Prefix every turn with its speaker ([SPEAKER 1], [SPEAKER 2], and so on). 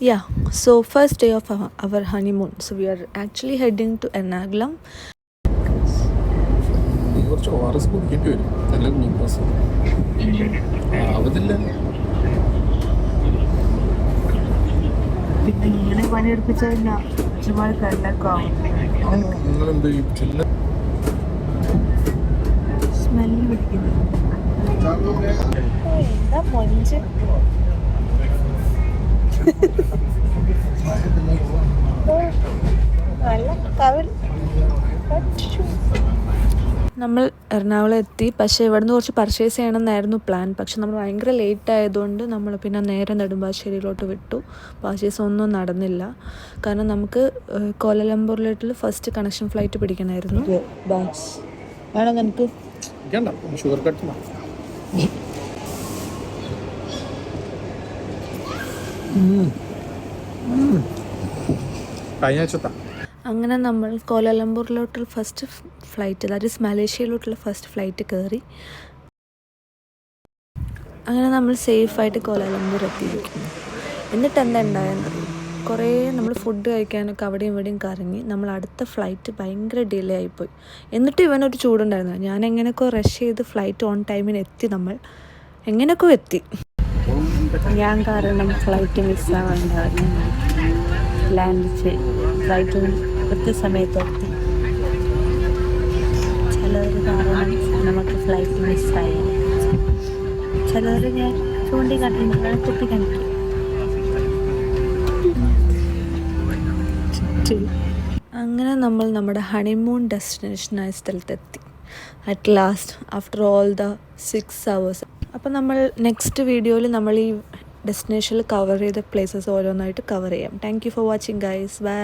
[SPEAKER 1] Yeah, so first day of our honeymoon. So we are actually heading to Ernakulam.
[SPEAKER 2] കുറച്ച് ORS കുടിക്കേണ്ടി വരും. നല്ല glucose ആവതില്ല.
[SPEAKER 3] പിന്നെ ഇങ്ങനെ പണിയെടുപ്പിച്ചാൽ ഒരുപാട് കല്ലൊക്കെ ആവും.
[SPEAKER 2] നിങ്ങളെന്ത് ചില്ല
[SPEAKER 3] സ്മെല്ല് പിടിക്കുന്നു.
[SPEAKER 1] എന്താ മൊഞ്ച്. നമ്മൾ എറണാകുളം എത്തി. പക്ഷേ ഇവിടുന്ന് കുറച്ച് പർച്ചേസ് ചെയ്യണമെന്നായിരുന്നു പ്ലാൻ. പക്ഷെ നമ്മൾ ഭയങ്കര ലേറ്റ് ആയതുകൊണ്ട് നമ്മൾ പിന്നെ നേരെ നെടുമ്പാശ്ശേരിയിലോട്ട് വിട്ടു. പർച്ചേസ് ഒന്നും നടന്നില്ല. കാരണം നമുക്ക് കോലലംപൂരിലോട്ട് ഫസ്റ്റ് കണക്ഷൻ ഫ്ലൈറ്റ് പിടിക്കണമായിരുന്നു. ബാഗ്സ് വേണം നിനക്ക്?
[SPEAKER 2] ഷുഗർ കട്ട്
[SPEAKER 1] അങ്ങനെ നമ്മൾ കോലാലംപൂരിലോട്ടുള്ള ഫസ്റ്റ് ഫ്ലൈറ്റ്, ദാറ്റ് ഈസ് മലേഷ്യയിലോട്ടുള്ള ഫസ്റ്റ് ഫ്ലൈറ്റ് കയറി. അങ്ങനെ നമ്മൾ സേഫായിട്ട് കോലാലംപൂർ എത്തിയിരിക്കുന്നു. എന്നിട്ട് എന്താ ഉണ്ടായെന്നറിയും, കുറേ നമ്മൾ ഫുഡ് കഴിക്കാനൊക്കെ അവിടെയും ഇവിടെയും കറങ്ങി. നമ്മൾ അടുത്ത ഫ്ലൈറ്റ് ഭയങ്കര ഡിലേ ആയിപ്പോയി. എന്നിട്ട് ഇവനൊരു ചൂടുണ്ടായിരുന്നു. ഞാൻ എങ്ങനെയൊക്കെ റഷ് ചെയ്ത് ഫ്ലൈറ്റ് ഓൺ ടൈമിന് എത്തി. നമ്മൾ എങ്ങനെയൊക്കെ എത്തി.
[SPEAKER 3] ഞാൻ കാരണം ഫ്ലൈറ്റ് മിസ്സാവാണ്ടായിരുന്നു. ലാൻഡ് ഫ്ലൈറ്റിൽ കൃത്യസമയത്ത് എത്തി. ചിലർ കാരണം നമുക്ക് ഫ്ലൈറ്റ് മിസ്സായി. ചിലർ ഞാൻ ചൂണ്ടിക്കാട്ടുന്ന കുത്തി കാണിക്കും.
[SPEAKER 1] അങ്ങനെ നമ്മൾ നമ്മുടെ ഹണിമൂൺ ഡെസ്റ്റിനേഷനായ സ്ഥലത്തെത്തി. At last after all the 6 hours. അപ്പോൾ നമ്മൾ നെക്സ്റ്റ് വീഡിയോയിൽ നമ്മൾ ഈ ഡെസ്റ്റിനേഷനിൽ കവർ ചെയ്ത പ്ലേസസ് ഓരോന്നായിട്ട് കവർ ചെയ്യാം. Thank you for watching guys. By.